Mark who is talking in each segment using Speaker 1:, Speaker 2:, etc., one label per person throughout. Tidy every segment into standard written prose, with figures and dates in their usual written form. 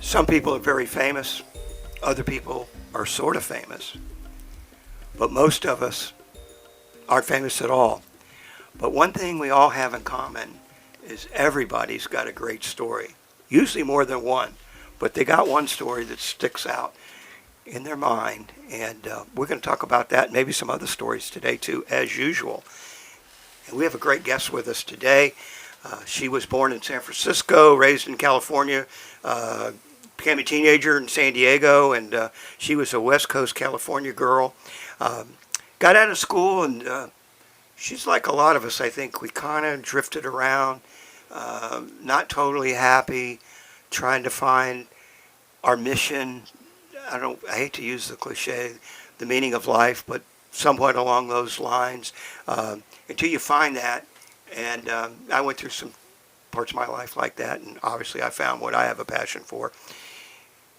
Speaker 1: Some people are very famous, other people are sort of famous, but most of us aren't famous at all. But one thing we all have in common is everybody's got a great story, usually more than one, but they got one story that sticks out in their mind, and we're going to talk about that and maybe some other stories today too, as usual. And we have a great guest with us today. She was born in San Francisco, raised in California, became a teenager in San Diego, and she was a West Coast California girl. Got out of school, and she's like a lot of us, I think. We kind of drifted around, not totally happy, trying to find our mission. I hate to use the cliche, the meaning of life, but somewhat along those lines, until you find that. And I went through some parts of my life like that, and obviously I found what I have a passion for.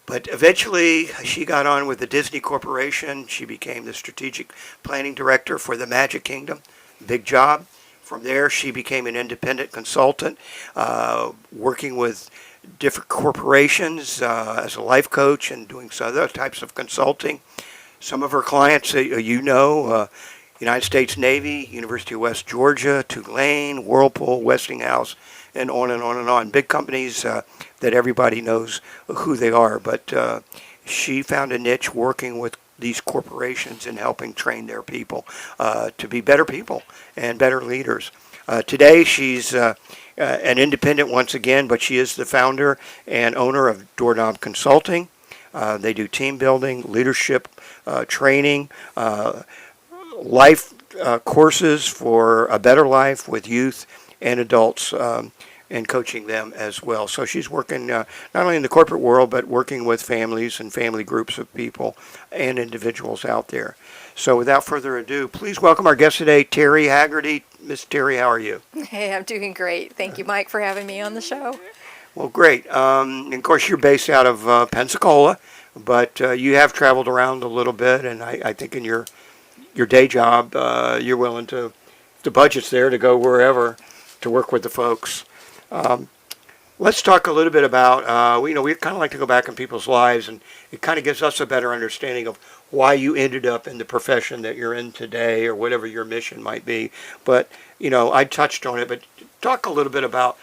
Speaker 1: But eventually she got on with the Disney Corporation. She became the strategic planning director for the Magic Kingdom. Big job. From there she became an independent consultant, working with different corporations as a life coach and doing some other types of consulting. Some of her clients, United States Navy, University of West Georgia, Tulane, Whirlpool, Westinghouse, and on and on and on. Big companies that everybody knows who they are. But she found a niche working with these corporations and helping train their people to be better people and better leaders. Today she's an independent once again, but she is the founder and owner of Doorknob Consulting. They do team building, leadership training, life courses for a better life with youth and adults, and coaching them as well. So she's working not only in the corporate world, but working with families and family groups of people and individuals out there. So without further ado, please welcome our guest today, Teri Haggerty. Miss Teri, how are you?
Speaker 2: Hey, I'm doing great. Thank you, Mike, for having me on the show.
Speaker 1: Well, great. And of course, you're based out of Pensacola, but you have traveled around a little bit, and I think in your day job, you're willing to, the budget's there to go wherever to work with the folks. Let's talk a little bit about, we kind of like to go back in people's lives, and it kind of gives us a better understanding of why you ended up in the profession that you're in today or whatever your mission might be. But, I touched on it, but talk a little bit about,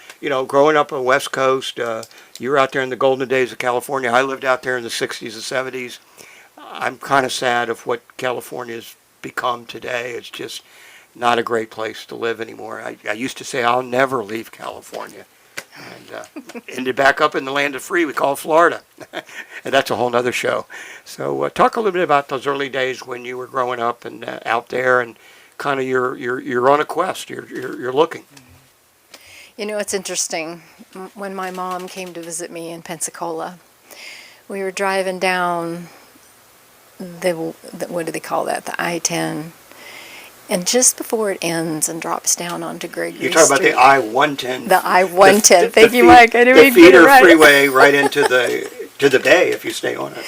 Speaker 1: growing up on the West Coast. You were out there in the golden days of California. I lived out there in the 60s and 70s. I'm kind of sad of what California's become today. It's just not a great place to live anymore. I used to say I'll never leave California, and ended back up in the land of free we call Florida, and that's a whole nother show. So talk a little bit about those early days when you were growing up and out there, and kind of you're on a quest. You're looking.
Speaker 2: It's interesting. When my mom came to visit me in Pensacola, we were driving down the what do they call that? The I-10. And just before it ends and drops down onto Gregory
Speaker 1: You're talking
Speaker 2: Street,
Speaker 1: about the I-110.
Speaker 2: The I-110. Thank you, Mike. I didn't even get it right.
Speaker 1: The feeder freeway right into the bay if you stay on it.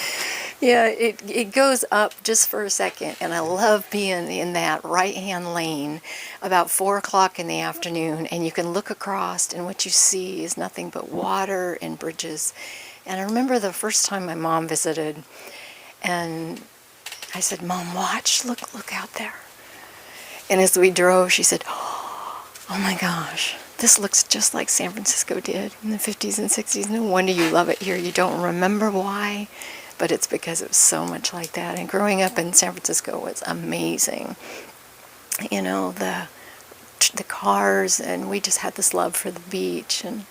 Speaker 2: Yeah, it goes up just for a second, and I love being in that right-hand lane about 4 o'clock in the afternoon, and you can look across, and what you see is nothing but water and bridges. And I remember the first time my mom visited, and I said, "Mom, watch, look out there." And as we drove, she said, "Oh my gosh, this looks just like San Francisco did in the 50s and 60s. No wonder you love it here. You don't remember why, but it's because it was so much like that." And growing up in San Francisco was amazing. The cars, and we just had this love for the beach. And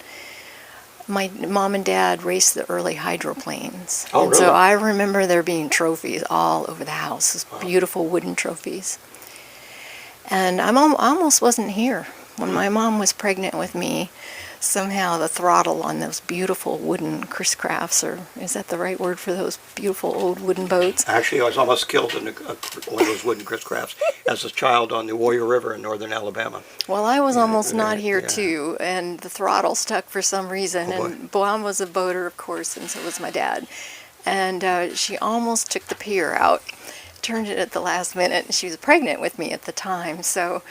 Speaker 2: my mom and dad raced the early hydroplanes.
Speaker 1: Oh,
Speaker 2: and
Speaker 1: really?
Speaker 2: so I remember there being trophies all over the house, these beautiful wooden trophies. And I almost wasn't here. When my mom was pregnant with me, somehow the throttle on those beautiful wooden Chris Crafts, or is that the right word for those beautiful old wooden boats?
Speaker 1: Actually, I was almost killed in one of those wooden Chris Crafts as a child on the Warrior River in northern Alabama.
Speaker 2: Well, I was almost not here too, and the throttle stuck for some reason.
Speaker 1: Oh,
Speaker 2: and Mom was a boater, of course, and so was my dad. And she almost took the pier out, turned it at the last minute, and she was pregnant with me at the time. So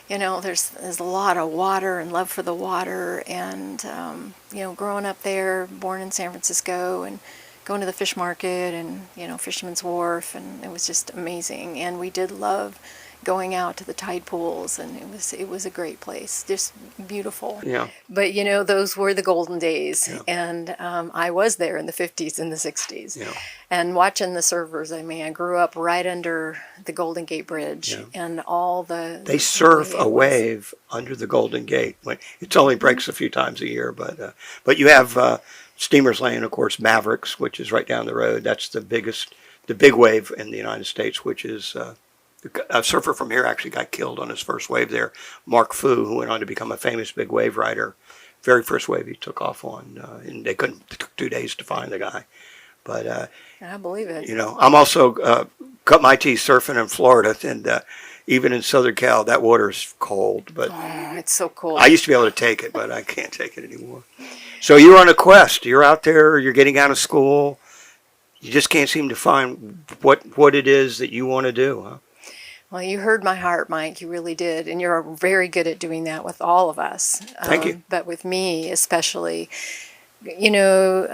Speaker 2: You know, there's a lot of water and love for the water, and you know, growing up there, born in San Francisco, and going to the fish market, and you know, Fisherman's Wharf, and it was just amazing. And we did love going out to the tide pools, and it was a great place, just beautiful.
Speaker 1: Yeah.
Speaker 2: But you know, those were the golden days,
Speaker 1: Yeah.
Speaker 2: and I was there in the 50s and the 60s,
Speaker 1: Yeah.
Speaker 2: and watching the surfers. I mean, I grew up right under the Golden Gate Bridge,
Speaker 1: Yeah.
Speaker 2: and all the
Speaker 1: They surf a
Speaker 2: waves.
Speaker 1: wave under the Golden Gate. It only breaks a few times a year, but you have Steamers Lane, of course, Mavericks, which is right down the road. That's the big wave in the United States, which is a surfer from here actually got killed on his first wave there. Mark Fu, who went on to become a famous big wave rider, very first wave he took off on, and they couldn't. It took 2 days to find the guy. But
Speaker 2: I believe it.
Speaker 1: you know, I'm also cut my teeth surfing in Florida, and even in Southern Cal, that water's cold. But
Speaker 2: Oh, it's so cool.
Speaker 1: I used to be able to take it, but I can't take it anymore. So you're on a quest. You're out there. You're getting out of school. You just can't seem to find what it is that you want to do, huh?
Speaker 2: Well, you heard my heart, Mike. You really did, and you're very good at doing that with all of us.
Speaker 1: Thank you.
Speaker 2: But with me especially, you know,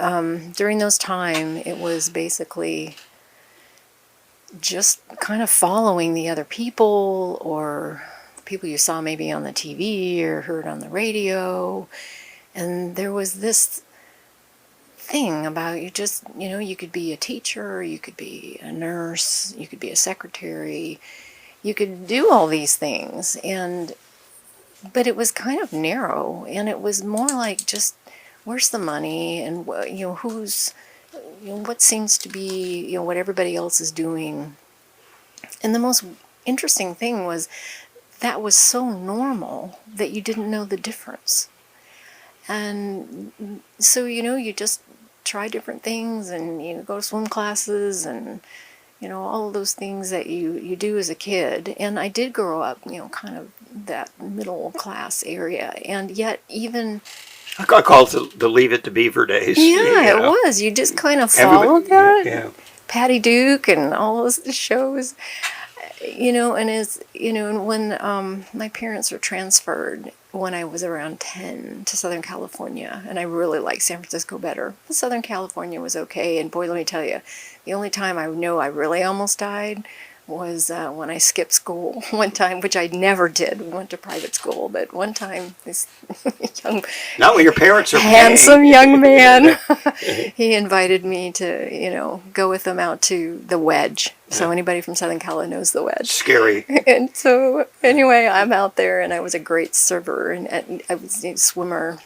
Speaker 2: during those times, it was basically just kind of following the other people, or people you saw maybe on the TV or heard on the radio. And there was this thing about you just, you know, you could be a teacher, you could be a nurse, you could be a secretary, you could do all these things. But it was kind of narrow, and it was more like just, where's the money, and you know, who's, you know, what seems to be, you know, what everybody else is doing. And the most interesting thing was that was so normal that you didn't know the difference. And so, you know, you just try different things, and you go to swim classes, and you know, all of those things that you do as a kid. And I did grow up, you know, kind of that middle class area, and yet even
Speaker 1: I call it the Leave It to Beaver days.
Speaker 2: yeah,
Speaker 1: You know?
Speaker 2: it was. You just kind of followed that.
Speaker 1: Yeah.
Speaker 2: Patty Duke and all those shows, you know. And as you know, and when my parents were transferred when I was around 10 to Southern California, and I really liked San Francisco better. But Southern California was okay, and boy, let me tell you, the only time I know I really almost died was when I skipped school one time, which I never did. We went to private school, but one time this young,
Speaker 1: Not when your parents are
Speaker 2: handsome young man, he invited me to, you know, go with him out to the Wedge. So anybody from Southern California knows the Wedge.
Speaker 1: Scary.
Speaker 2: And so anyway, I'm out there, and I was a great server, and I was a swimmer,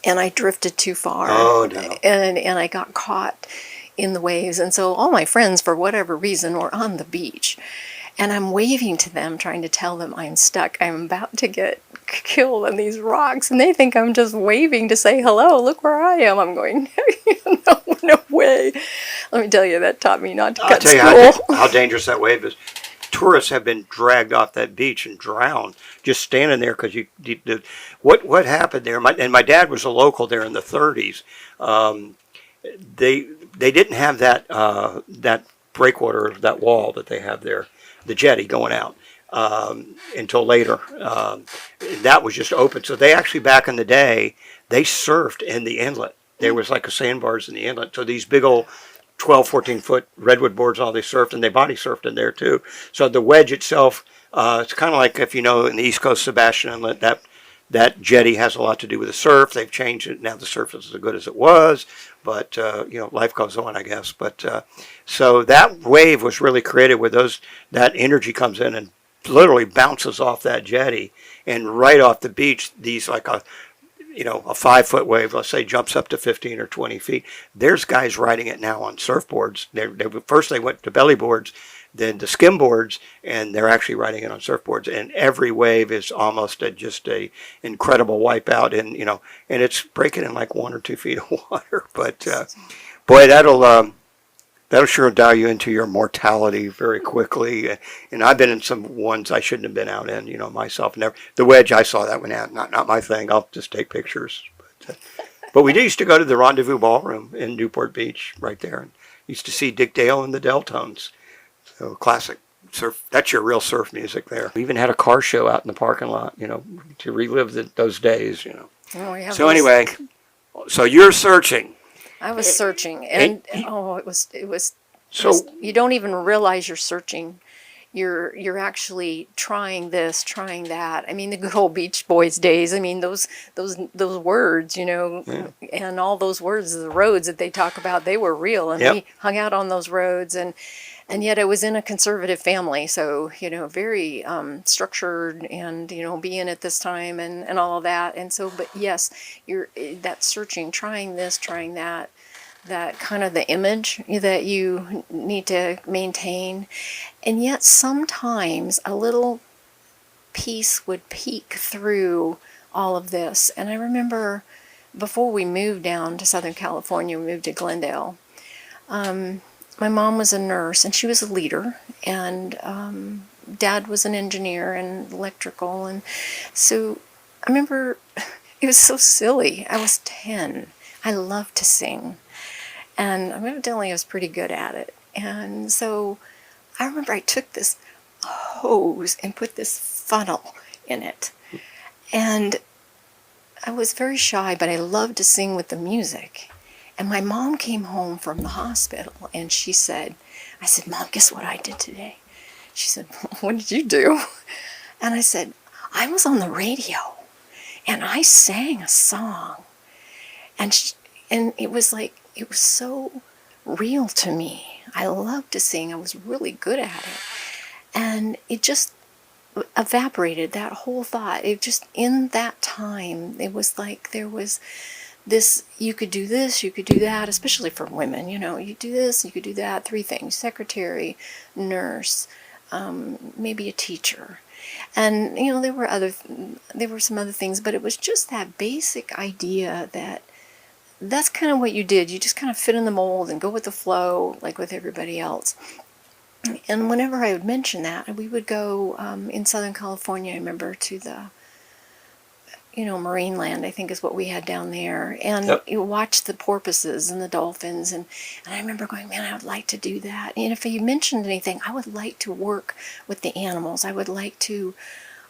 Speaker 2: and I drifted too far.
Speaker 1: Oh, no.
Speaker 2: And I got caught in the waves, and so all my friends, for whatever reason, were on the beach, and I'm waving to them, trying to tell them I'm stuck, I'm about to get killed on these rocks, and they think I'm just waving to say hello, look where I am. I'm going, no way. Let me tell you, that taught me not to
Speaker 1: I'll
Speaker 2: cut
Speaker 1: tell you
Speaker 2: school.
Speaker 1: how dangerous that wave is. Tourists have been dragged off that beach and drowned just standing there because what happened there. My dad was a local there in the 30s. They didn't have that breakwater, that wall that they have there, the jetty going out until later. That was just open. So they actually, back in the day, they surfed in the inlet. There was like a sandbars in the inlet. So these big old 12, 14-foot redwood boards, all they surfed, and they body surfed in there too. So the wedge itself, it's kind of like if you know in the East Coast, Sebastian Inlet, that jetty has a lot to do with the surf. They've changed it. Now the surf is as good as it was, but you know, life goes on, I guess. But so that wave was really created where that energy comes in and literally bounces off that jetty, and right off the beach, these like a 5-foot wave, let's say, jumps up to 15 or 20 feet. There's guys riding it now on surfboards. First they went to belly boards, then to skim boards, and they're actually riding it on surfboards. And every wave is almost just a incredible wipeout, and it's breaking in like 1 or 2 feet of water. But boy, that'll sure dial you into your mortality very quickly. And I've been in some ones I shouldn't have been out in, myself. Never. The wedge, I saw that one out. Not my thing. I'll just take pictures. But we used to go to the Rendezvous Ballroom in Newport Beach right there. And used to see Dick Dale and the Deltones. So classic surf. That's your real surf music there. We even had a car show out in the parking lot, to relive those days.
Speaker 2: Oh, we have
Speaker 1: So
Speaker 2: those.
Speaker 1: anyway, so you're searching.
Speaker 2: I was searching,
Speaker 1: And
Speaker 2: and it was
Speaker 1: so
Speaker 2: just, you don't even realize you're searching. You're actually trying this, trying that. I mean, the good old Beach Boys days. I mean, those words,
Speaker 1: Yeah.
Speaker 2: and all those words, the roads that they talk about, they were real, and
Speaker 1: Yep.
Speaker 2: we hung out on those roads, and yet I was in a conservative family, so very structured, and being at this time and all of that, and so, but yes, you're that searching, trying this, trying that. That kind of the image that you need to maintain. And yet sometimes a little piece would peek through all of this. And I remember before we moved down to Southern California, we moved to Glendale, my mom was a nurse and she was a leader, and dad was an engineer and electrical. And so I remember it was so silly. I was 10. I loved to sing. And evidently I was pretty good at it. And so I remember I took this hose and put this funnel in it. And I was very shy, but I loved to sing with the music. And my mom came home from the hospital and I said, Mom, guess what I did today? She said, what did you do? And I said, I was on the radio and I sang a song. And it was so real to me. I loved to sing. I was really good at it. And it just evaporated, that whole thought. It just, in that time, it was like there was this, you could do this, you could do that, especially for women, you do this, you could do that, 3 things: secretary, nurse, maybe a teacher. And, there were some other things, but it was just that basic idea that that's kind of what you did. You just kind of fit in the mold and go with the flow, like with everybody else. And whenever I would mention that, we would go in Southern California, I remember, to the, marine land, I think is what we had down there. And
Speaker 1: Yep.
Speaker 2: you watch the porpoises and the dolphins. And I remember going, man, I would like to do that. And if you mentioned anything, I would like to work with the animals. I would like to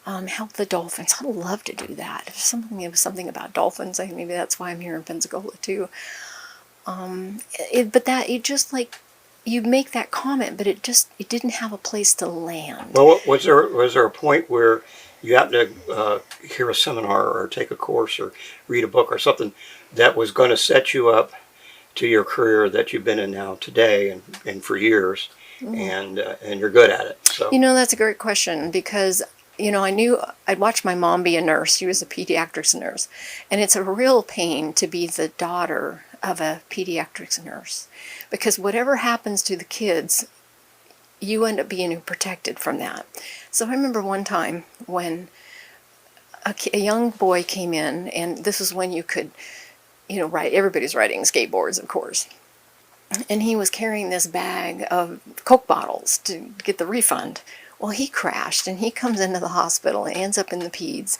Speaker 2: help the dolphins. I'd love to do that. If it was something about dolphins, maybe that's why I'm here in Pensacola too. You make that comment, but it didn't have a place to land.
Speaker 1: Well, was there a point where you happened to hear a seminar or take a course or read a book or something that was going to set you up to your career that you've been in now today and for years, and you're good at it? So
Speaker 2: that's a great question, because I knew I'd watched my mom be a nurse. She was a pediatrics nurse, and it's a real pain to be the daughter of a pediatrics nurse, because whatever happens to the kids, you end up being protected from that. So I remember one time when a young boy came in, and this was when you could, ride. Everybody's riding skateboards, of course. And he was carrying this bag of Coke bottles to get the refund. Well, he crashed, and he comes into the hospital and ends up in the peds,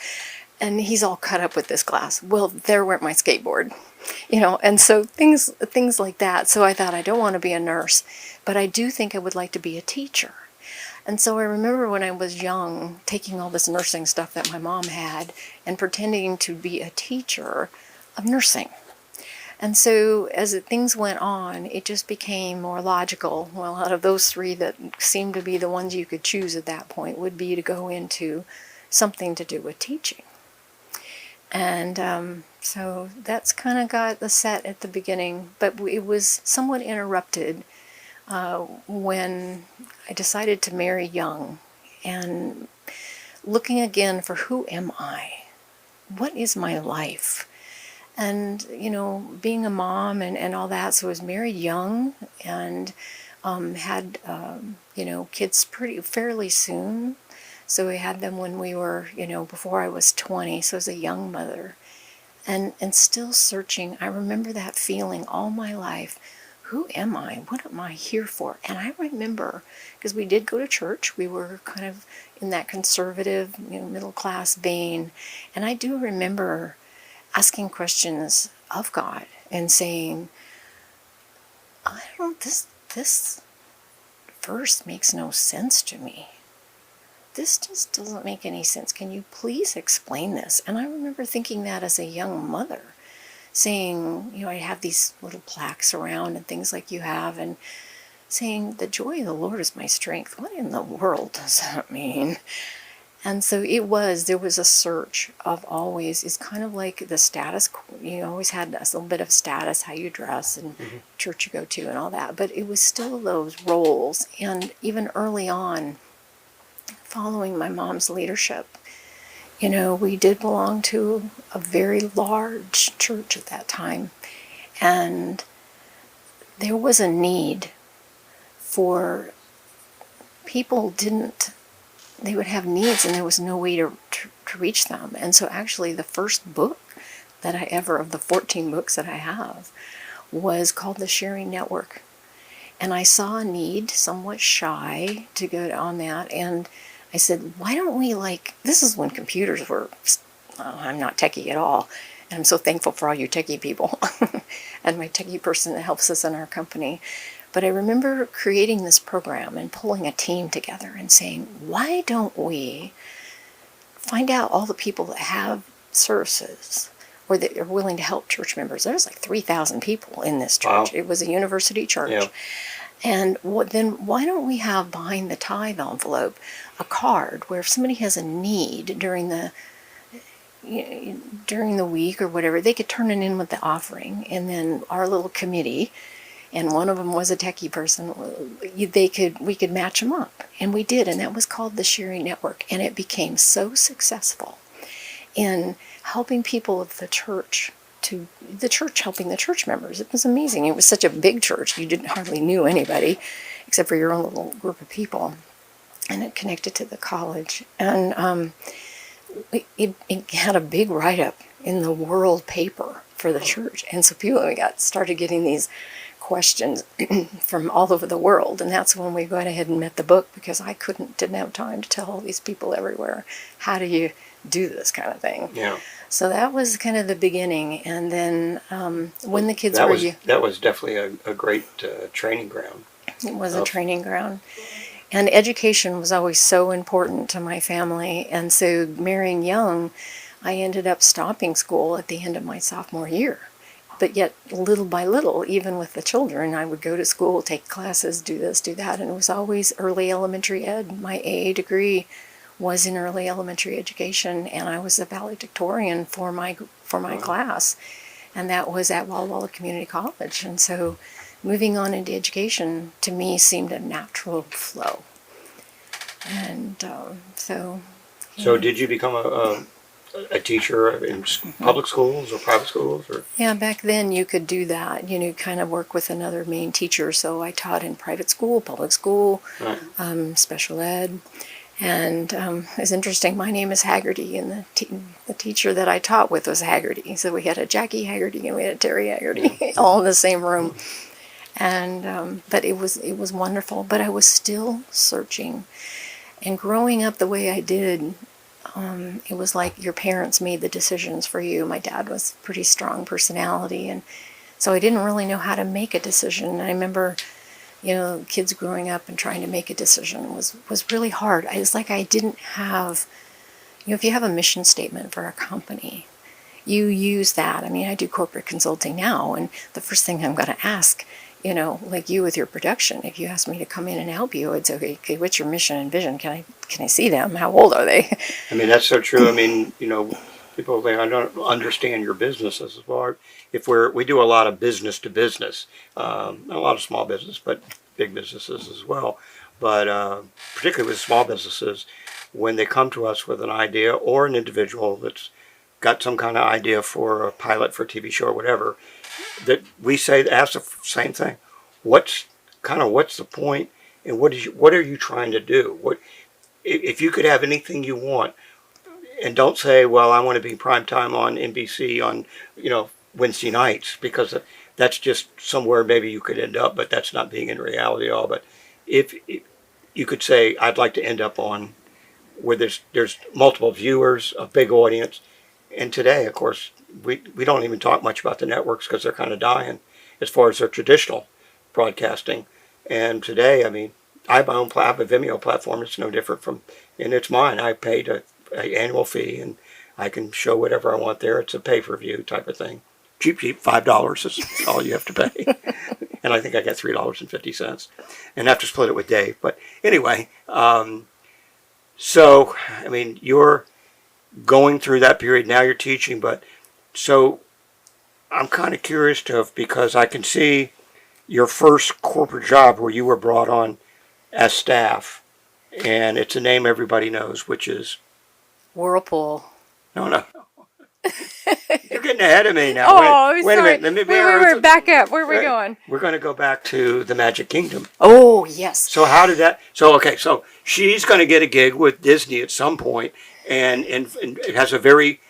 Speaker 2: and he's all cut up with this glass. Well, there went my skateboard, and so things like that. So I thought, I don't want to be a nurse, but I do think I would like to be a teacher. And so I remember when I was young, taking all this nursing stuff that my mom had and pretending to be a teacher of nursing. And so as things went on, it just became more logical. Well, out of those 3 that seemed to be the ones you could choose at that point would be to go into something to do with teaching. And so that's kind of got the set at the beginning, but it was somewhat interrupted when I decided to marry young and looking again for who am I? What is my life? And, being a mom and all that, so I was married young and had, kids fairly soon. So we had them when we were, before I was 20, so I was a young mother. And still searching. I remember that feeling all my life. Who am I? What am I here for? And I remember, because we did go to church, we were kind of in that conservative, middle-class vein. And I do remember asking questions of God and saying, I don't, this verse makes no sense to me. This just doesn't make any sense. Can you please explain this? And I remember thinking that as a young mother, saying, I have these little plaques around and things like you have, and saying, the joy of the Lord is my strength. What in the world does that mean? And so there was a search of always, it's kind of like the status, you always had a little bit of status, how you dress and church you go to and all that, but it was still those roles. And even early on, following my mom's leadership, we did belong to a very large church at that time. And there was a need for people they would have needs and there was no way to reach them. And so actually the first book of the 14 books that I have, was called The Sharing Network. And I saw a need, somewhat shy, to go on that. And I said, why don't we this is when computers were, I'm not techie at all. And I'm so thankful for all you techie people and my techie person that helps us in our company. But I remember creating this program and pulling a team together and saying, why don't we find out all the people that have services or that are willing to help church members? There's 3,000 people in this church. Wow. It was a university church. Yeah. And then why don't we have behind the tithe envelope a card where if somebody has a need during the week or whatever, they could turn it in with the offering, and then our little committee, and one of them was a techie person, we could match them up. And we did, and that was called the Sharing Network. And it became so successful in helping people of the church helping the church members. It was amazing. It was such a big church. You hardly knew anybody except for your own little group of people. And it connected to the college. And it had a big write-up in the world paper for the church. And so people started getting these questions from all over the world, and that's when we went ahead and met the book, because I didn't have time to tell all these people everywhere, how do you do this kind of thing. Yeah. So that was kind of the beginning, and then when the kids
Speaker 1: that was definitely a great training ground.
Speaker 2: It was a training ground, and education was always so important to my family, and so marrying young, I ended up stopping school at the end of my sophomore year. But yet, little by little, even with the children, I would go to school, take classes, do this, do that, and it was always early elementary ed. My AA degree was in early elementary education, and I was a valedictorian for my class, and that was at Walla Walla Community College. And so, moving on into education to me seemed a natural flow. And so.
Speaker 1: Did you become a teacher in public schools or private schools? Or?
Speaker 2: Yeah, back then you could do that, kind of work with another main teacher. So I taught in private school, public school, right. Special ed. And it's interesting, my name is Haggerty, and the teacher that I taught with was Haggerty. So we had a Jackie Haggerty and we had a Teri Haggerty all in the same room. And but it was wonderful. But I was still searching. And growing up the way I did, it was like your parents made the decisions for you. My dad was a pretty strong personality, and so I didn't really know how to make a decision. And I remember, kids growing up and trying to make a decision was really hard. It's like I didn't have, if you have a mission statement for a company, you use that. I mean, I do corporate consulting now, and the first thing I'm going to ask, like you with your production, if you asked me to come in and help you, I'd say, okay, what's your mission and vision? Can I see them? How old are they?
Speaker 1: I mean, that's so true. I mean, people think I don't understand your business as well. If we do a lot of business to business, a lot of small business, but big businesses as well. But particularly with small businesses, when they come to us with an idea or an individual that's got some kind of idea for a pilot for a TV show or whatever, that we ask the same thing. What's the point, and what are you trying to do? If you could have anything you want, and don't say, well, I want to be prime time on NBC on Wednesday nights, because that's just somewhere maybe you could end up, but that's not being in reality at all. But if you could say, I'd like to end up on where there's multiple viewers, a big audience. And today, of course, we don't even talk much about the networks because they're kind of dying as far as their traditional broadcasting. And today, I mean, I have my own I have a Vimeo platform. It's no different from, and it's mine. I paid a annual fee, and I can show whatever I want there. It's a pay-per-view type of thing. Cheap, $5 is all you have to pay. And I think I got $3.50, and I have to split it with Dave. But anyway, so I mean, you're going through that period now. You're teaching, but so I'm kind of curious because I can see your first corporate job where you were brought on as staff, and it's a name everybody knows, which is
Speaker 2: Whirlpool.
Speaker 1: no. You're getting ahead of me now.
Speaker 2: Oh,
Speaker 1: wait
Speaker 2: sorry.
Speaker 1: a minute.
Speaker 2: Wait, back up. Where are we going?
Speaker 1: We're going to go back to the Magic Kingdom.
Speaker 2: Oh, yes.
Speaker 1: So how did that? So she's going to get a gig with Disney at some point, and it has a very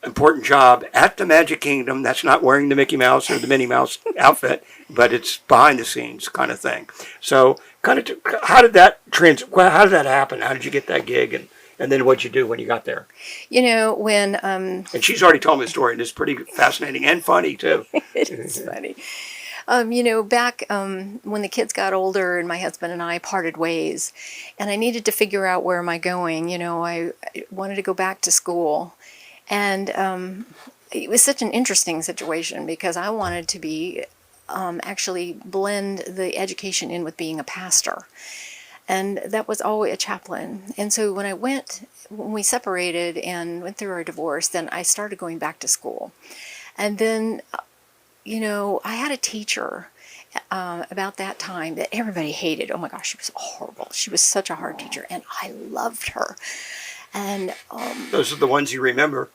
Speaker 1: important job at the Magic Kingdom. That's not wearing the Mickey Mouse or the Minnie Mouse outfit, but it's behind the scenes kind of thing. So how did that happen? How did you get that gig, and then what'd you do when you got there?
Speaker 2: You know, when
Speaker 1: And she's already told me the story, and it's pretty fascinating and funny too.
Speaker 2: it is funny. You know, back when the kids got older and my husband and I parted ways, and I needed to figure out where am I going. You know, I wanted to go back to school, and it was such an interesting situation because I wanted to be actually blend the education in with being a pastor. And that was always a chaplain. And so when we separated and went through our divorce, then I started going back to school. And then, you know, I had a teacher about that time that everybody hated. Oh my gosh, she was horrible. She was such a hard teacher, and I loved her. And
Speaker 1: those are the ones you remember.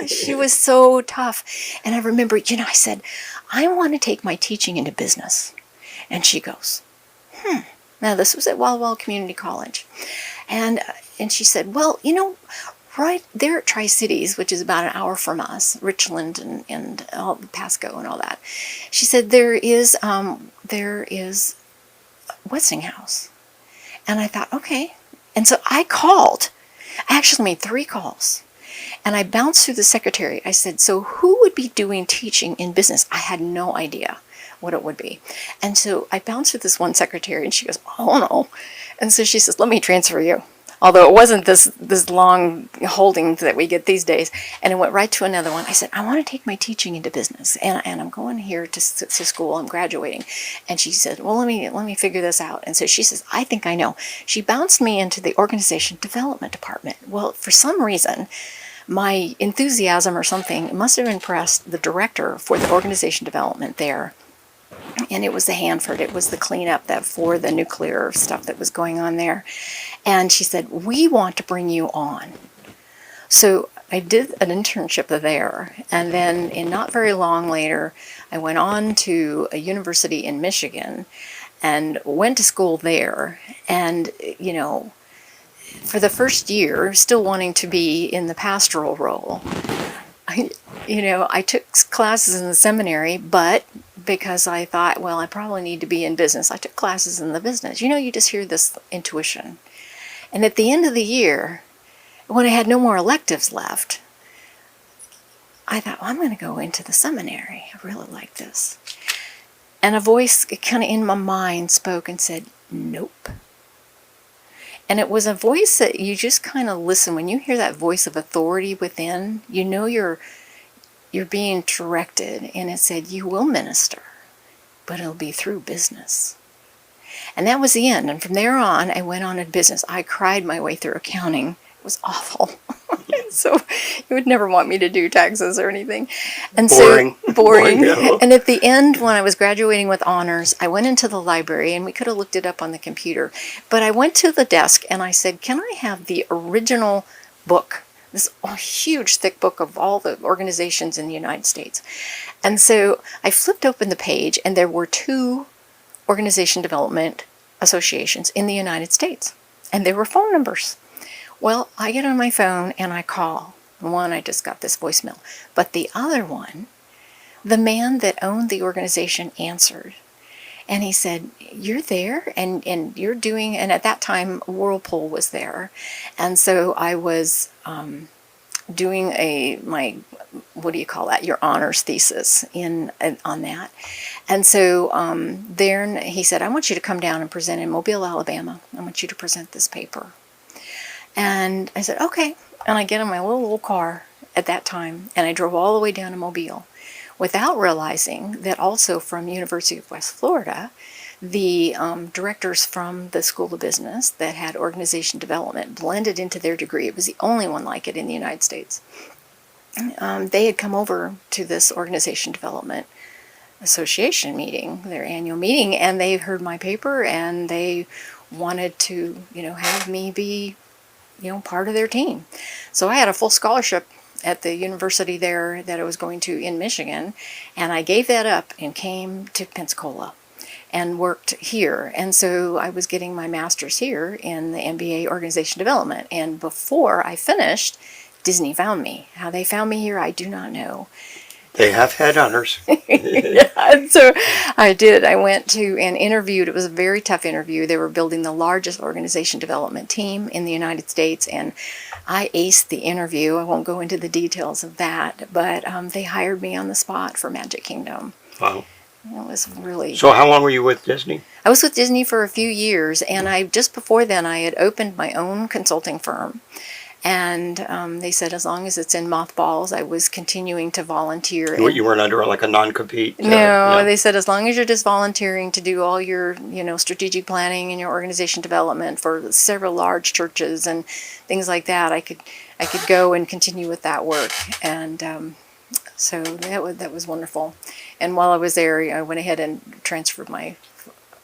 Speaker 2: she was so tough. And I remember, you know, I said, I want to take my teaching into business. And she goes, Now, this was at Walla Walla Community College. And she said, well, you know, right there at Tri-Cities, which is about an hour from us, Richland and Pasco and all that, she said, there is Westinghouse. And I thought, okay. And so I called. I actually made 3 calls. And I bounced through the secretary. I said, so who would be doing teaching in business? I had no idea what it would be. And so I bounced with this one secretary, and she goes, oh no. And so she says, let me transfer you. Although it wasn't this long holding that we get these days. And it went right to another one. I said, I want to take my teaching into business, and I'm going here to school. I'm graduating. And she said, well, let me figure this out. And so she says, I think I know. She bounced me into the organization development department. Well, for some reason, my enthusiasm or something must have impressed the director for the organization development there. And it was the Hanford. It was the cleanup for the nuclear stuff that was going on there. And she said, we want to bring you on. So I did an internship there. And then not very long later, I went on to a university in Michigan and went to school there. And, you know, for the first year, still wanting to be in the pastoral role, I took classes in the seminary, but because I thought, well, I probably need to be in business, I took classes in the business. You just hear this intuition. And at the end of the year, when I had no more electives left, I thought, well, I'm going to go into the seminary. I really like this. And a voice kind of in my mind spoke and said, nope. And it was a voice that you just kind of listen. When you hear that voice of authority within, you know you're being directed. And it said, you will minister, but it'll be through business. And that was the end. And from there on, I went on in business. I cried my way through accounting. It was awful. So you would never want me to do taxes or anything. And
Speaker 1: boring.
Speaker 2: So boring.
Speaker 1: Yeah.
Speaker 2: And at the end, when I was graduating with honors, I went into the library, and we could have looked it up on the computer. But I went to the desk and I said, can I have the original book? This huge, thick book of all the organizations in the United States. And so I flipped open the page, and there were 2 organization development associations in the United States. And there were phone numbers. Well, I get on my phone and I call. One, I just got this voicemail. But the other one, the man that owned the organization answered. And he said, you're there and you're doing, and at that time Whirlpool was there. And so I was doing my what do you call that? Your honors thesis on that. And so then he said, I want you to come down and present in Mobile, Alabama. I want you to present this paper. And I said, okay. And I get in my little car at that time, and I drove all the way down to Mobile without realizing that also from University of West Florida, the directors from the School of Business that had organization development blended into their degree. It was the only one like it in the United States. They had come over to this Organization Development Association meeting, their annual meeting, and they heard my paper and they wanted to, have me be, part of their team. So I had a full scholarship at the university there that I was going to in Michigan, and I gave that up and came to Pensacola and worked here. And so I was getting my master's here in the MBA Organization Development. And before I finished, Disney found me. How they found me here, I do not know.
Speaker 1: They have headhunters.
Speaker 2: Yeah, and so I did. I went to and interviewed. It was a very tough interview. They were building the largest organization development team in the United States, and I aced the interview. I won't go into the details of that, but they hired me on the spot for Magic Kingdom.
Speaker 1: Wow.
Speaker 2: It was really...
Speaker 1: So how long were you with Disney?
Speaker 2: I was with Disney for a few years, and just before then I had opened my own consulting firm. And they said as long as it's in mothballs, I was continuing to volunteer.
Speaker 1: You weren't under like a non-compete?
Speaker 2: No, they said as long as you're just volunteering to do all your, strategic planning and your organization development for several large churches and things like that, I could go and continue with that work. And so that was wonderful. And while I was there, I went ahead and transferred my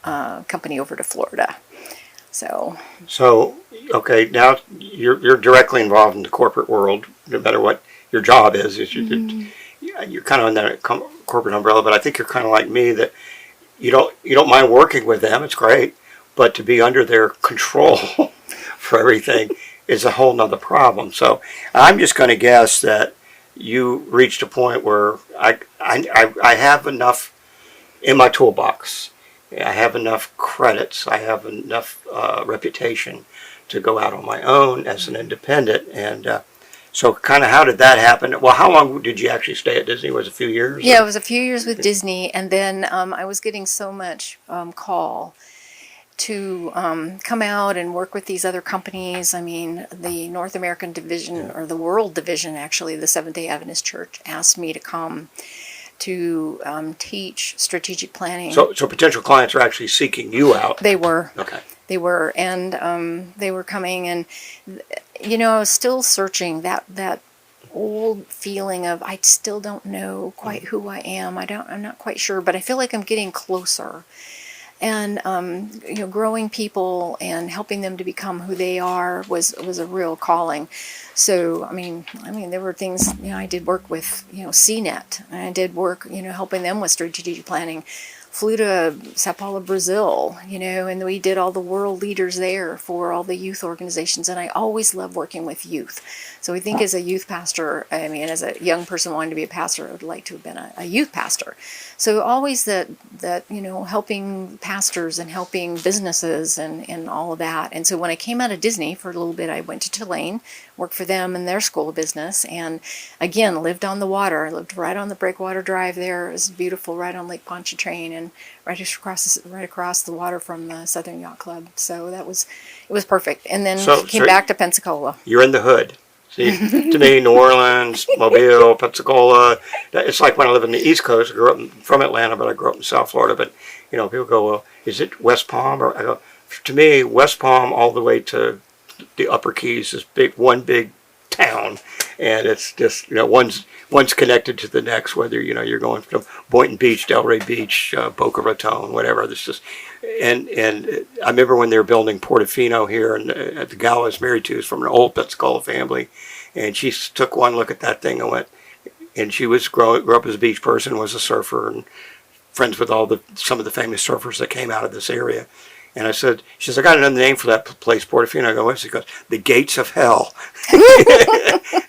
Speaker 2: company over to Florida. So okay, now you're directly involved in the corporate world, no matter what your job is. You're kind of in that corporate umbrella, but I think you're kind of like me, that you don't mind working with them. It's great, but to be under their control for everything is a whole nother problem. So I'm just going to guess that you reached a point where I have enough in my toolbox. I have enough credits. I have enough reputation to go out on my own as an independent. And so kind of how did that happen? Well, how long did you actually stay at Disney? Was it a few years? Yeah, it was a few years with Disney. And then I was getting so much call to come out and work with these other companies. I mean, the North American division, or the world division, actually, the Seventh-day Adventist Church asked me to come to teach strategic planning.
Speaker 1: So potential clients are actually seeking you out.
Speaker 2: They were.
Speaker 1: Okay.
Speaker 2: They were, and they were coming, and I was still searching that old feeling of I still don't know quite who I am. I'm not quite sure, but I feel like I'm getting closer. And growing people and helping them to become who they are was a real calling. So I mean, there were things. I did work with CNET. I did work helping them with strategic planning. Flew to Sao Paulo, Brazil, and we did all the world leaders there for all the youth organizations. And I always love working with youth. So I think as a youth pastor, as a young person wanting to be a pastor, I would like to have been a youth pastor. So always that helping pastors and helping businesses and all of that. And so when I came out of Disney for a little bit, I went to Tulane, worked for them in their school of business, and again lived on the water. I lived right on the Breakwater Drive there. It was beautiful, right on Lake Pontchartrain, and right across the water from the Southern Yacht Club. So it was perfect. And then came back to Pensacola.
Speaker 1: You're in the hood. See, to me, New Orleans, Mobile, Pensacola, it's like when I live in the East Coast. I grew up from Atlanta, but I grew up in South Florida. But, people go, well, is it West Palm? Or I go, to me, West Palm all the way to the Upper Keys is one big town. And it's just, one's connected to the next, whether, you're going from Boynton Beach, Delray Beach, Boca Raton, whatever. This just, and I remember when they were building Portofino here, and the gal I was married to is from an old Pensacola family, and she took one look at that thing and went, and she grew up as a beach person, was a surfer, and friends with some of the famous surfers that came out of this area. And I said, she says, I got another name for that place, Portofino. I go, what's it? She goes, the Gates of Hell.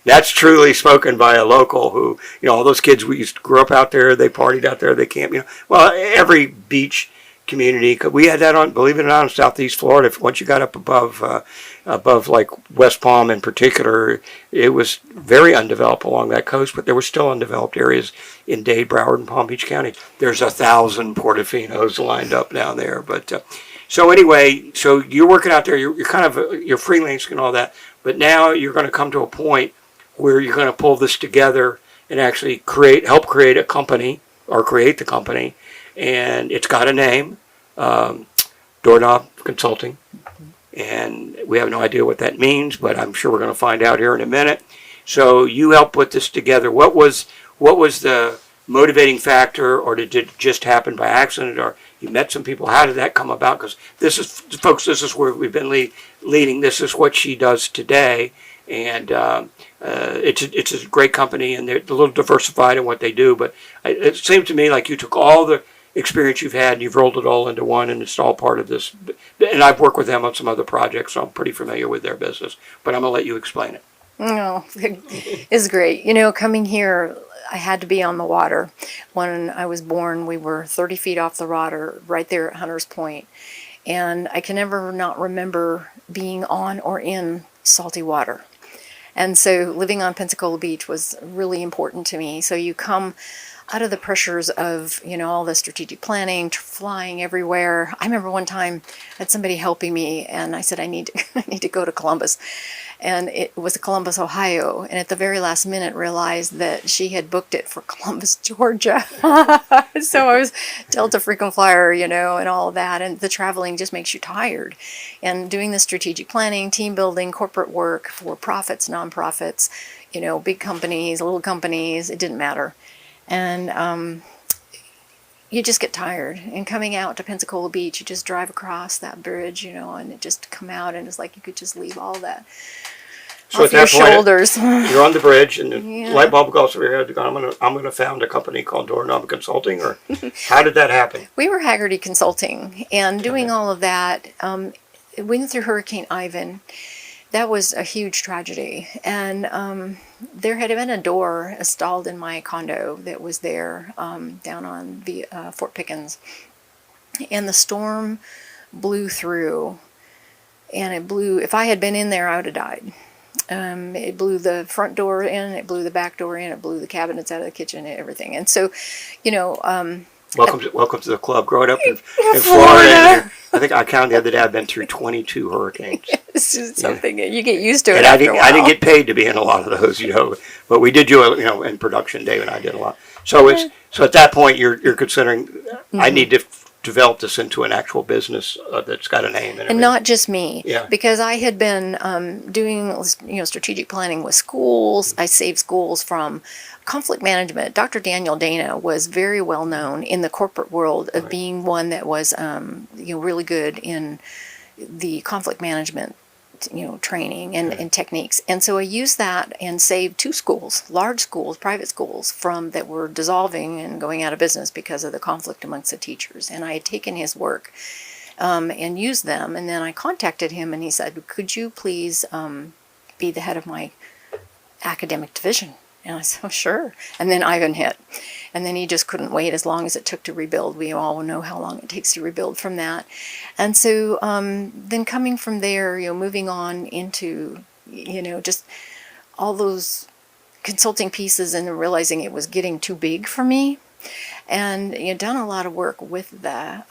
Speaker 1: That's truly spoken by a local who, all those kids grew up out there, they partied out there, they camped, well, every beach community. We had that on, believe it or not, in Southeast Florida. Once you got up above like West Palm in particular, it was very undeveloped along that coast, but there were still undeveloped areas in Dade, Broward, and Palm Beach County. There's 1,000 Portofinos lined up down there. But so anyway, so you're working out there. You're kind of you're freelancing and all that, but now you're going to come to a point where you're going to pull this together and actually help create a company or create the company, and it's got a name, Doorknob Consulting, and we have no idea what that means, but I'm sure we're going to find out here in a minute. So you helped put this together. What was the motivating factor, or did it just happen by accident, or you met some people? How did that come about? Because this is where we've been leading. This is what she does today, and it's a great company, and they're a little diversified in what they do. But it seemed to me like you took all the experience you've had and you've rolled it all into one, and it's all part of this. And I've worked with them on some other projects, so I'm pretty familiar with their business. But I'm going to let you explain it.
Speaker 2: No, it's great. Coming here, I had to be on the water. When I was born, we were 30 feet off the water right there at Hunter's Point. And I can never not remember being on or in salty water. And so living on Pensacola Beach was really important to me. So you come out of the pressures of, all the strategic planning, flying everywhere. I remember one time I had somebody helping me, and I said, I need to go to Columbus. And it was Columbus, Ohio. And at the very last minute realized that she had booked it for Columbus, Georgia. So I was Delta frequent flyer, and all of that. And the traveling just makes you tired. And doing the strategic planning, team building, corporate work for profits, nonprofits, big companies, little companies, it didn't matter. And you just get tired. And coming out to Pensacola Beach, you just drive across that bridge, and it just come out, and it's like you could just leave all that
Speaker 1: so
Speaker 2: off your shoulders.
Speaker 1: You're on the bridge, and the light bulb goes over your head. I'm going to found a company called Doorknob Consulting, or how did that happen?
Speaker 2: We were Haggerty Consulting, and doing all of that. It went through Hurricane Ivan. That was a huge tragedy, and there had been a door installed in my condo that was there down on the Fort Pickens, and the storm blew through, and it blew. If I had been in there, I would have died. It blew the front door in, it blew the back door in, it blew the cabinets out of the kitchen, and everything. And so,
Speaker 1: welcome to the club. Growing up in Florida, I think I counted the other day. I've been through 22 hurricanes.
Speaker 2: It's just something you get used to it.
Speaker 1: And
Speaker 2: after a while.
Speaker 1: I didn't get paid to be in a lot of those, but we did do in production. Dave and I did a lot. So so at that point you're considering I need to develop this into an actual business that's got a name
Speaker 2: and not just me.
Speaker 1: Yeah.
Speaker 2: Because I had been doing strategic planning with schools. I saved schools from conflict management. Dr. Daniel Dana was very well known in the corporate world of being one that was really good in the conflict management training and techniques. And so I used that and saved 2 schools, large schools, private schools, that were dissolving and going out of business because of the conflict amongst the teachers. And I had taken his work and used them. And then I contacted him, and he said, could you please be the head of my academic division? And I said, oh, sure. And then Ivan hit. And then he just couldn't wait as long as it took to rebuild. We all know how long it takes to rebuild from that. And so then coming from there, moving on into, just all those consulting pieces, and realizing it was getting too big for me. And, done a lot of work with the,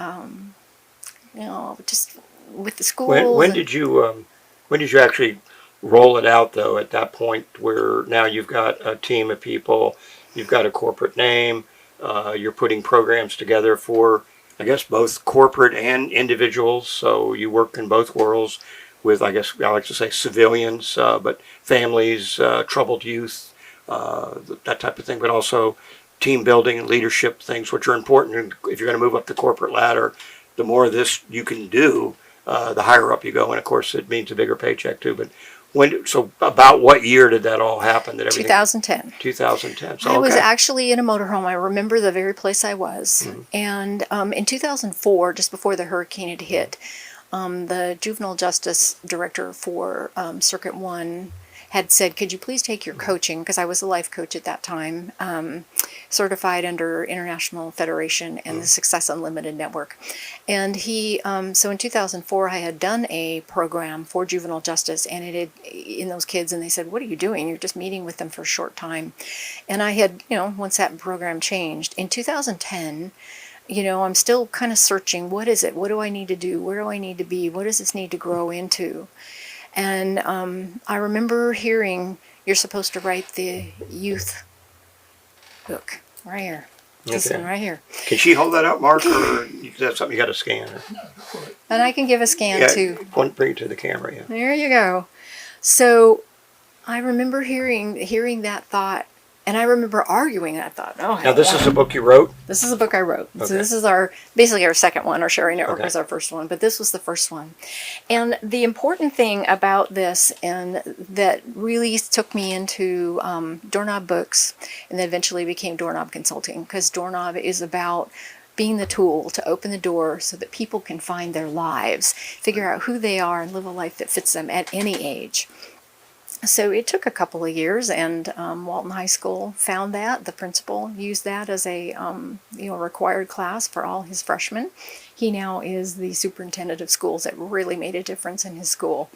Speaker 2: just with the school.
Speaker 1: When did you actually roll it out, though, at that point where now you've got a team of people, you've got a corporate name, you're putting programs together for, I guess, both corporate and individuals, so you work in both worlds with, I guess, I like to say civilians, but families, troubled youth, that type of thing, but also team building and leadership things, which are important. If you're going to move up the corporate ladder, the more of this you can do, the higher up you go, and of course it means a bigger paycheck too. But so about what year did that all happen?
Speaker 2: 2010.
Speaker 1: 2010. So,
Speaker 2: I was actually in a motorhome. I remember the very place I was. Mm-hmm. And in 2004, just before the hurricane had hit, the juvenile justice director for Circuit 1 had said, could you please take your coaching, because I was a life coach at that time, certified under International Federation and the Success Unlimited Network. And he, so in 2004, I had done a program for juvenile justice, and it had, in those kids, and they said, what are you doing? You're just meeting with them for a short time. And I had, once that program changed, in 2010, I'm still kind of searching, what is it? What do I need to do? Where do I need to be? What does this need to grow into? And I remember hearing, you're supposed to write the youth book right here. This one right here.
Speaker 1: Can she hold that up, Mark, or that's something you got to scan?
Speaker 2: And I can give a scan too.
Speaker 1: Bring it to the camera, yeah.
Speaker 2: There you go. So I remember hearing that thought, and I remember arguing that thought. Oh,
Speaker 1: now this is a book you wrote?
Speaker 2: This is a book I wrote.
Speaker 1: Okay.
Speaker 2: So this is basically our second one. Our Sharing Network
Speaker 1: Okay.
Speaker 2: was our first one, but this was the first one. And the important thing about this, and that really took me into Doorknob Books, and then eventually became Doorknob Consulting, because Doorknob is about being the tool to open the door so that people can find their lives, figure out who they are, and live a life that fits them at any age. So it took a couple of years, and Walton High School found that. The principal used that as a required class for all his freshmen. He now is the superintendent of schools. That really made a difference in his school.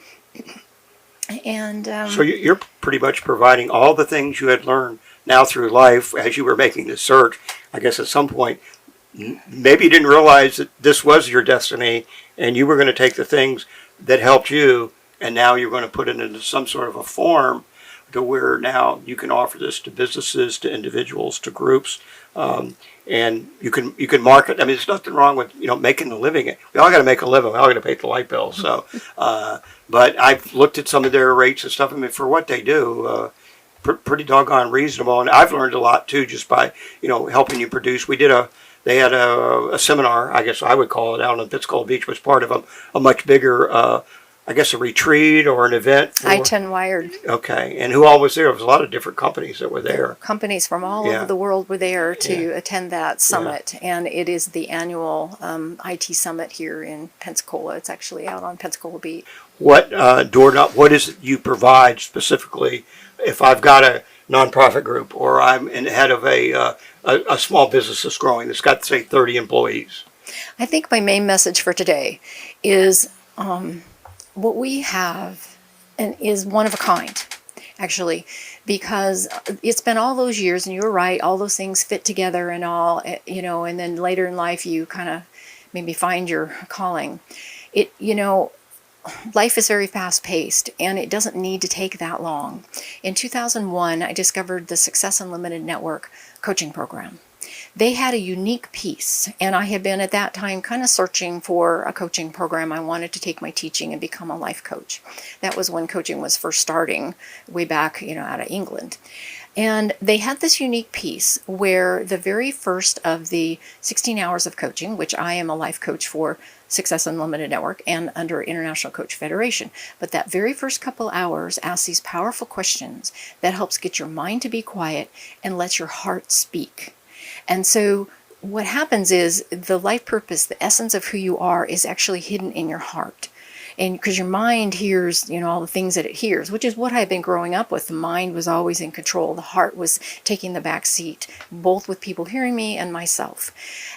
Speaker 2: And
Speaker 1: so you're pretty much providing all the things you had learned now through life as you were making the search. I guess at some point, maybe you didn't realize that this was your destiny, and you were going to take the things that helped you, and now you're going to put it into some sort of a form to where now you can offer this to businesses, to individuals, to groups, and you can market. I mean, there's nothing wrong with making a living. We all got to make a living. We all got to pay the light bill. So, but I've looked at some of their rates and stuff. I mean, for what they do, pretty doggone reasonable. And I've learned a lot too, just by helping you produce. They had a seminar, I guess I would call it, out on Pittsburgh Beach, was part of a much bigger. I guess a retreat or an event.
Speaker 2: I-10 Wired.
Speaker 1: Okay. And who all was there? There was a lot of different companies that were there.
Speaker 2: Companies from all over the world were there to attend that summit. And it is the annual IT summit here in Pensacola. It's actually out on Pensacola Beach.
Speaker 1: What what is it you provide specifically if I've got a nonprofit group or I'm in head of a small business that's growing that's got, say, 30 employees?
Speaker 2: I think my main message for today is what we have and is one of a kind, actually, because it's been all those years, and you're right, all those things fit together and all, and then later in life you kind of maybe find your calling. Life is very fast-paced, and it doesn't need to take that long. In 2001, I discovered the Success Unlimited Network coaching program. They had a unique piece, and I had been at that time kind of searching for a coaching program. I wanted to take my teaching and become a life coach. That was when coaching was first starting, way back, out of England. And they had this unique piece where the very first of the 16 hours of coaching, which I am a life coach for Success Unlimited Network and under International Coach Federation, but that very first couple hours asks these powerful questions that helps get your mind to be quiet and let your heart speak. And so what happens is the life purpose, the essence of who you are, is actually hidden in your heart. And because your mind hears, all the things that it hears, which is what I've been growing up with. The mind was always in control. The heart was taking the back seat, both with people hearing me and myself.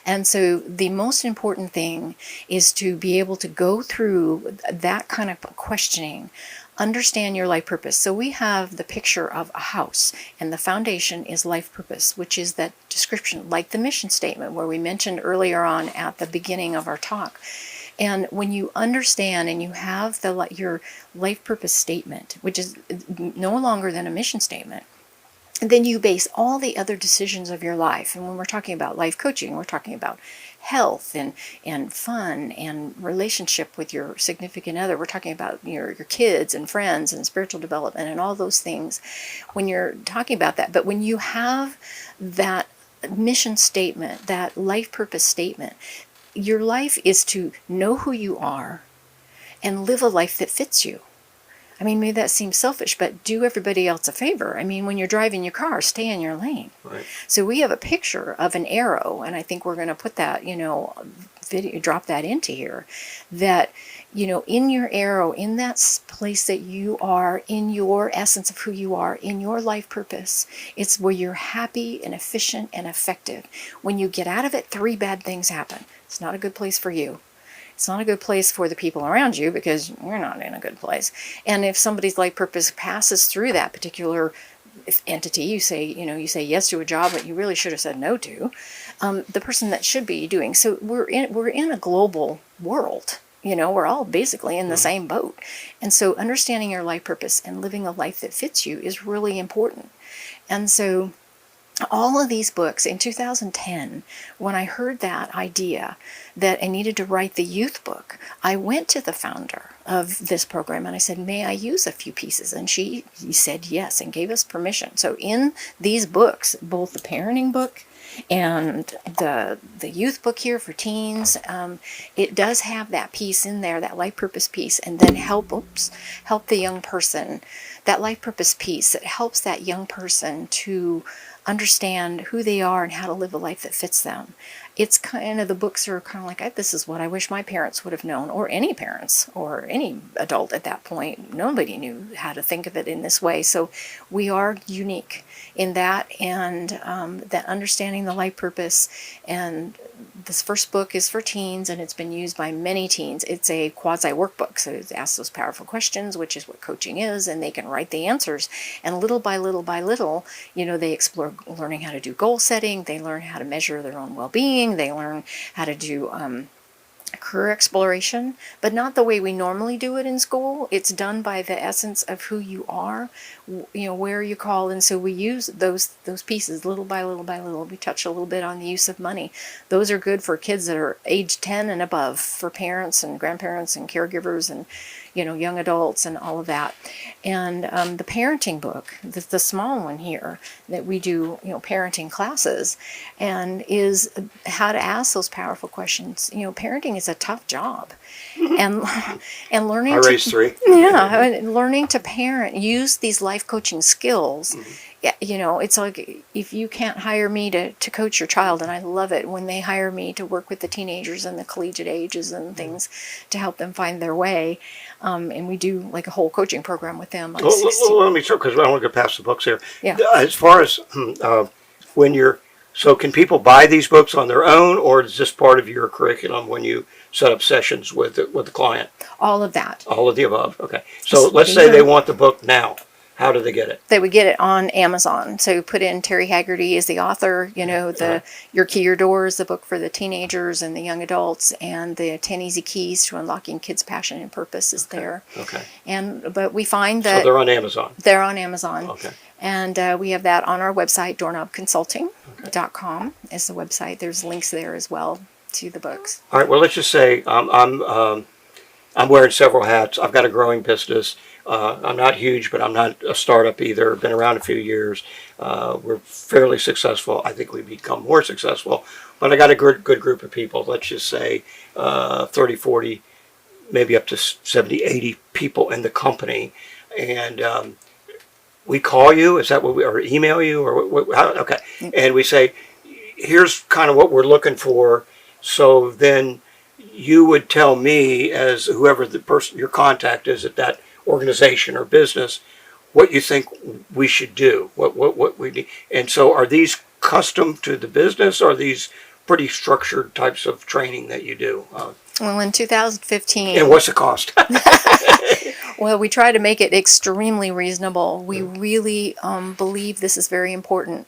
Speaker 2: And so the most important thing is to be able to go through that kind of questioning, understand your life purpose. So we have the picture of a house, and the foundation is life purpose, which is that description, like the mission statement where we mentioned earlier on at the beginning of our talk. And when you understand and you have your life purpose statement, which is no longer than a mission statement, then you base all the other decisions of your life. And when we're talking about life coaching, we're talking about health and fun and relationship with your significant other. We're talking about your kids and friends and spiritual development and all those things when you're talking about that. But when you have that mission statement, that life purpose statement, your life is to know who you are and live a life that fits you. I mean, maybe that seems selfish, but do everybody else a favor. I mean, when you're driving your car, stay in your lane.
Speaker 1: Right.
Speaker 2: So we have a picture of an arrow, and I think we're going to put that, video, drop that into here, that, in your arrow, in that place that you are, in your essence of who you are, in your life purpose, it's where you're happy and efficient and effective. When you get out of it, 3 bad things happen. It's not a good place for you. It's not a good place for the people around you because you're not in a good place. And if somebody's life purpose passes through that particular entity, you say yes to a job that you really should have said no to, the person that should be doing. So we're in a global world. We're all basically in the same boat. And so understanding your life purpose and living a life that fits you is really important. And so all of these books in 2010, when I heard that idea that I needed to write the youth book, I went to the founder of this program and I said, may I use a few pieces? And he said yes and gave us permission. So in these books, both the parenting book and the youth book here for teens, it does have that piece in there, that life purpose piece, and then help the young person, that life purpose piece that helps that young person to understand who they are and how to live a life that fits them. It's kind of, the books are kind of like, this is what I wish my parents would have known, or any parents, or any adult at that point. Nobody knew how to think of it in this way. So we are unique in that, and that understanding the life purpose. And this first book is for teens, and it's been used by many teens. It's a quasi workbook, so it asks those powerful questions, which is what coaching is, and they can write the answers. And little by little by little, they explore learning how to do goal setting. They learn how to measure their own well-being. They learn how to do career exploration, but not the way we normally do it in school. It's done by the essence of who you are, where you call. And so we use those pieces little by little by little. We touch a little bit on the use of money. Those are good for kids that are age 10 and above, for parents and grandparents and caregivers and young adults and all of that. And the parenting book, the small one here that we do, parenting classes, and is how to ask those powerful questions. Parenting is a tough job, and learning.
Speaker 1: I raised 3.
Speaker 2: Yeah, learning to parent, use these life coaching skills. Yeah, it's like, if you can't hire me to coach your child, and I love it when they hire me to work with the teenagers and the collegiate ages and things to help them find their way. And we do like a whole coaching program with them.
Speaker 1: Let me start, because I don't want to go past the books here.
Speaker 2: Yeah.
Speaker 1: As far as so can people buy these books on their own, or is this part of your curriculum when you set up sessions with the client?
Speaker 2: All of that.
Speaker 1: All of the above. Okay. So let's say they want the book now. How do they get it?
Speaker 2: They would get it on Amazon. So put in Teri Haggerty as the author, Your Key, Your Door is the book for the teenagers and the young adults, and the 10 Easy Keys to Unlocking Kids' Passion and Purpose is there.
Speaker 1: Okay.
Speaker 2: But we find that...
Speaker 1: So they're on Amazon?
Speaker 2: They're on Amazon.
Speaker 1: Okay.
Speaker 2: And we have that on our website, doorknobconsulting.com is the website. There's links there as well to the books.
Speaker 1: All right. Well, let's just say I'm wearing several hats. I've got a growing business. I'm not huge, but I'm not a startup either. Been around a few years. We're fairly successful. I think we've become more successful. But I got a good group of people. Let's just say 30, 40, maybe up to 70, 80 people in the company. And we call you. Is that what or email you? Or okay. And we say, here's kind of what we're looking for. So then you would tell me, as whoever the person, your contact is at that organization or business, what you think we should do, what we need. And so are these custom to the business, or are these pretty structured types of training that you do?
Speaker 2: Well, in 2015...
Speaker 1: And what's the cost?
Speaker 2: Well, we try to make it extremely reasonable. We really believe this is very important.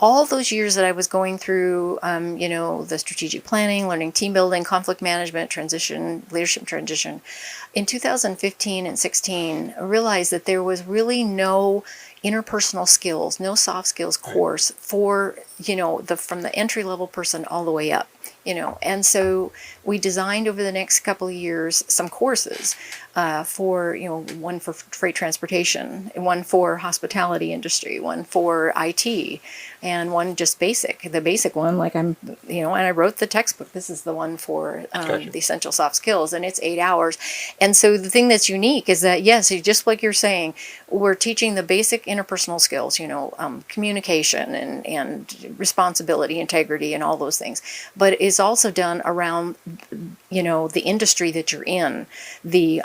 Speaker 2: All those years that I was going through, the strategic planning, learning team building, conflict management, transition, leadership transition, in 2015 and 16, I realized that there was really no interpersonal skills, no soft skills course for, from the entry level person all the way up. And so we designed over the next couple of years some courses for, one for freight transportation, one for hospitality industry, one for IT, and one just basic. The basic one, like and I wrote the textbook. This is the one for the essential soft skills, and it's 8 hours. And so the thing that's unique is that, yes, just like you're saying, we're teaching the basic interpersonal skills, communication and responsibility, integrity, and all those things. But it's also done around, the industry that you're in, the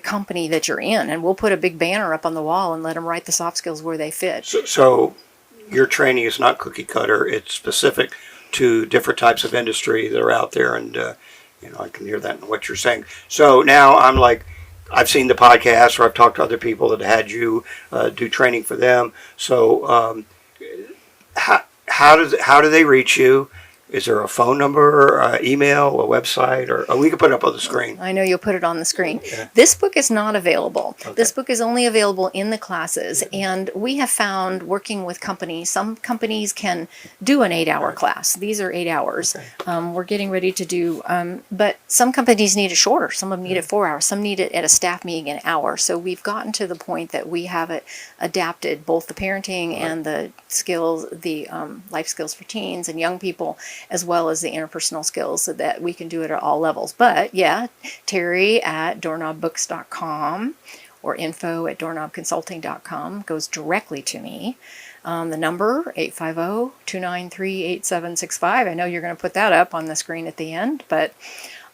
Speaker 2: company that you're in, and we'll put a big banner up on the wall and let them write the soft skills where they fit.
Speaker 1: So your training is not cookie cutter. It's specific to different types of industry that are out there, and I can hear that in what you're saying. So now I'm like, I've seen the podcast, or I've talked to other people that had you do training for them. So how do they reach you? Is there a phone number, email, a website, or we can put it up on the screen?
Speaker 2: I know you'll put it on the screen.
Speaker 1: Yeah.
Speaker 2: This book is not available.
Speaker 1: Okay.
Speaker 2: This book is only available in the classes, and we have found working with companies, some companies can do an 8-hour class. These are 8 hours.
Speaker 1: Okay.
Speaker 2: We're getting ready to do, but some companies need it shorter. Some of them need it 4 hours. Some need it at a staff meeting an hour. So we've gotten to the point that we have it adapted, both the parenting and the skills, the life skills for teens and young people, as well as the interpersonal skills, so that we can do it at all levels. But yeah, Teri at doorknobbooks.com or info@doorknobconsulting.com goes directly to me. The number, 850-293-8765. I know you're going to put that up on the screen at the end, but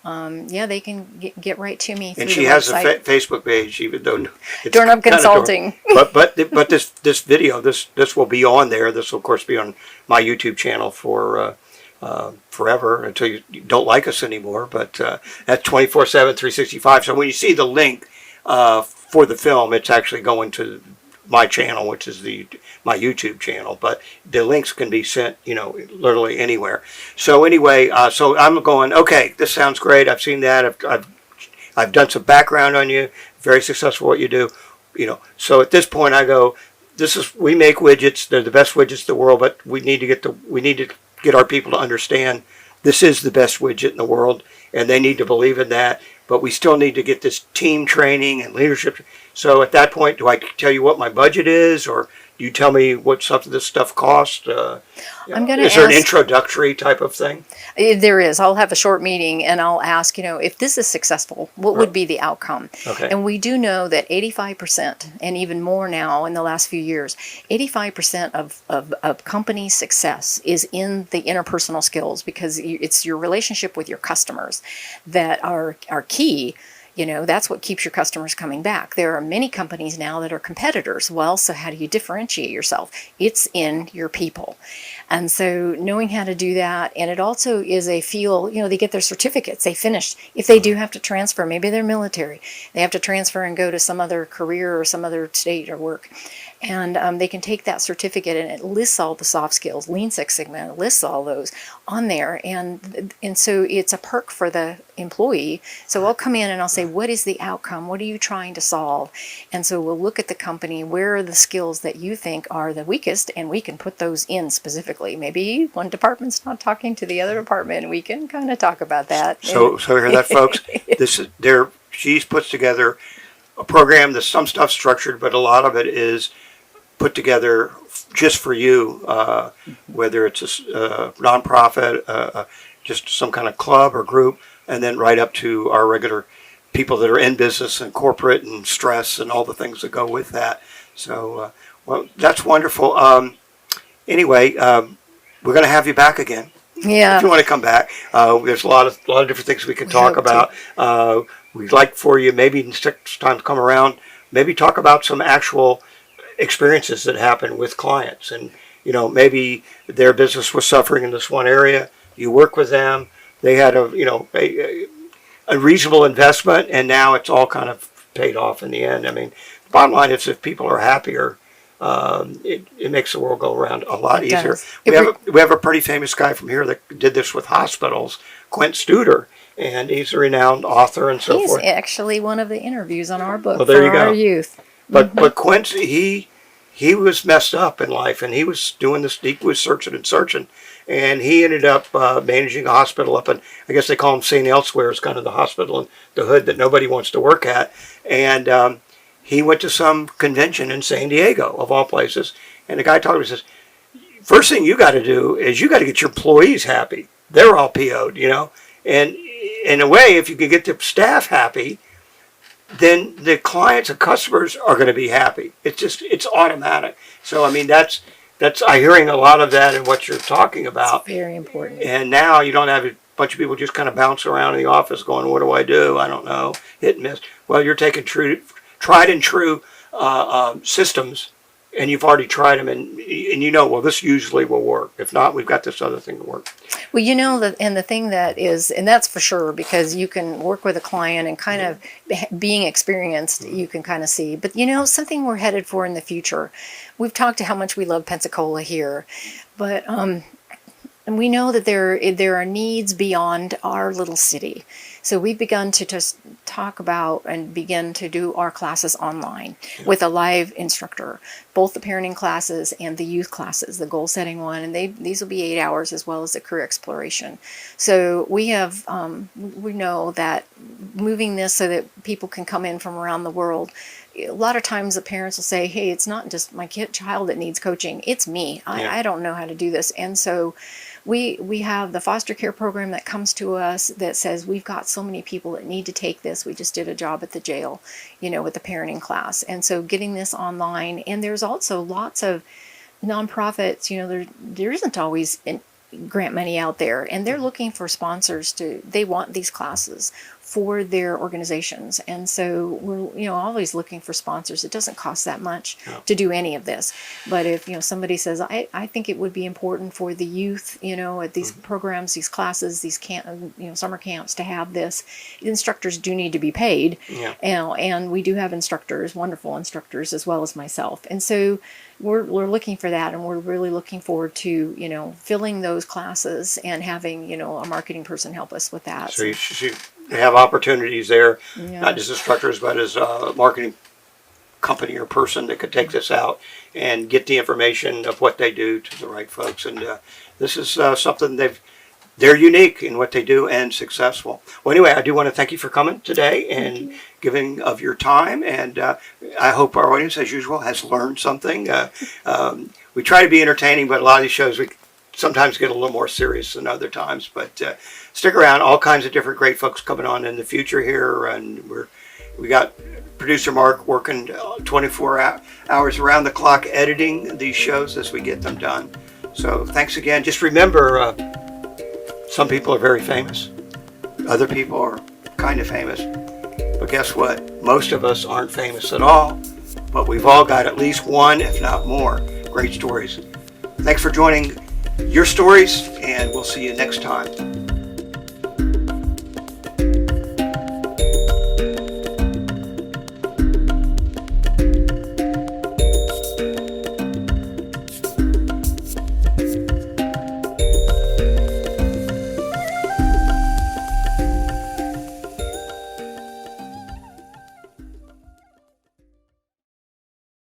Speaker 2: they can get right to me through
Speaker 1: And she
Speaker 2: the
Speaker 1: has
Speaker 2: website.
Speaker 1: a Facebook page, even though it's
Speaker 2: Doorknob
Speaker 1: kind of
Speaker 2: Consulting.
Speaker 1: But this video, this will be on there. This will of course be on my YouTube channel for forever, until you don't like us anymore. But that's 24/7, 365. So when you see the link for the film, it's actually going to my channel, which is my YouTube channel. But the links can be sent, literally anywhere. So anyway, so I'm going, okay, this sounds great. I've seen that. I've done some background on you. Very successful what you do. So at this point I go, we make widgets. They're the best widgets in the world, but we need to get our people to understand this is the best widget in the world, and they need to believe in that. But we still need to get this team training and leadership. So at that point, do I tell you what my budget is, or do you tell me what some of this stuff costs? Is there an introductory type of thing?
Speaker 2: There is. I'll have a short meeting and I'll ask, if this is successful, what would be the outcome?
Speaker 1: Okay.
Speaker 2: And we do know that 85%, and even more now in the last few years, 85% of company success is in the interpersonal skills, because it's your relationship with your customers that are key. That's what keeps your customers coming back. There are many companies now that are competitors. Well, so how do you differentiate yourself? It's in your people. And so knowing how to do that, and it also is a they get their certificates, they finish. If they do have to transfer, maybe they're military, they have to transfer and go to some other career or some other state or work. And they can take that certificate, and it lists all the soft skills. Lean Six Sigma lists all those on there, and so it's a perk for the employee. So I'll come in and I'll say, what is the outcome? What are you trying to solve? And so we'll look at the company. Where are the skills that you think are the weakest, and we can put those in specifically. Maybe one department's not talking to the other department, and we can kind of talk about that.
Speaker 1: So hear that, folks? She's puts together a program. There's some stuff structured, but a lot of it is put together just for you, whether it's a nonprofit, just some kind of club or group, and then right up to our regular people that are in business and corporate and stress and all the things that go with that. So, that's wonderful. Anyway, we're going to have you back again.
Speaker 2: Yeah.
Speaker 1: If you want to come back, there's a lot of different things we can talk about. We'd like for you, maybe next time to come around, maybe talk about some actual experiences that happen with clients, and maybe their business was suffering in this one area. You work with them, they had a reasonable investment, and now it's all kind of paid off in the end. I mean, the bottom line is, if people are happier, it makes the world go around a lot easier. We have a pretty famous guy from here that did this with hospitals, Quint Studer, and he's a renowned author and so forth.
Speaker 2: He's actually one of the interviews on our book
Speaker 1: there
Speaker 2: for
Speaker 1: you go.
Speaker 2: our youth.
Speaker 1: But Quint, he was messed up in life, and he was doing this. He was searching, and he ended up managing a hospital up in, I guess they call them St. Elsewhere. It's kind of the hospital in the hood that nobody wants to work at. And he went to some convention in San Diego, of all places, and the guy told him, he says, first thing you got to do is you got to get your employees happy. They're all PO'd, and in a way, if you could get the staff happy, then the clients and customers are going to be happy. It's automatic. So I mean, that's I'm hearing a lot of that in what you're talking about.
Speaker 2: It's very important.
Speaker 1: And now you don't have a bunch of people just kind of bouncing around in the office going, "What do I do? I don't know." Hit and miss. Well, you're taking tried and true systems, and you've already tried them, and well, this usually will work. If not, we've got this other thing to work.
Speaker 2: Well, and the thing that is, and that's for sure, because you can work with a client and kind of being experienced, you can kind of see. But something we're headed for in the future. We've talked to how much we love Pensacola here, but and we know that there are needs beyond our little city. So we've begun to just talk about and begin to do our classes online with a live instructor, both the parenting classes and the youth classes, the goal setting one, and these will be 8 hours as well as the career exploration. So we know that moving this so that people can come in from around the world. A lot of times the parents will say, hey, it's not just my child that needs coaching, it's me. I don't know how to do this. And so we have the foster care program that comes to us that says we've got so many people that need to take this. We just did a job at the jail, with the parenting class. And so getting this online, and there's also lots of nonprofits, there isn't always grant money out there, and they're looking for sponsors they want these classes for their organizations. And so we're always looking for sponsors. It doesn't cost that much to do any of this. But if somebody says, I think it would be important for the youth, at these programs, these classes, these summer camps, to have this, instructors do need to be paid. And we do have instructors, wonderful instructors, as well as myself. And so we're looking for that, and we're really looking forward to filling those classes and having a marketing person help us with that.
Speaker 1: So you have opportunities there, not just instructors, but as a marketing company or person that could take this out and get the information of what they do to the right folks. And this is something they're unique in what they do and successful. Well, anyway, I do want to thank you for coming today and giving of your time. And I hope our audience, as usual, has learned something. We try to be entertaining, but a lot of these shows we sometimes get a little more serious than other times. But stick around. All kinds of different great folks coming on in the future here. And we got producer Mark working 24 hours around the clock editing these shows as we get them done. So thanks again. Just remember, some people are very famous. Other people are kind of famous. But guess what? Most of us aren't famous at all. But we've all got at least one, if not more, great stories. Thanks for joining your stories, and we'll see you next time.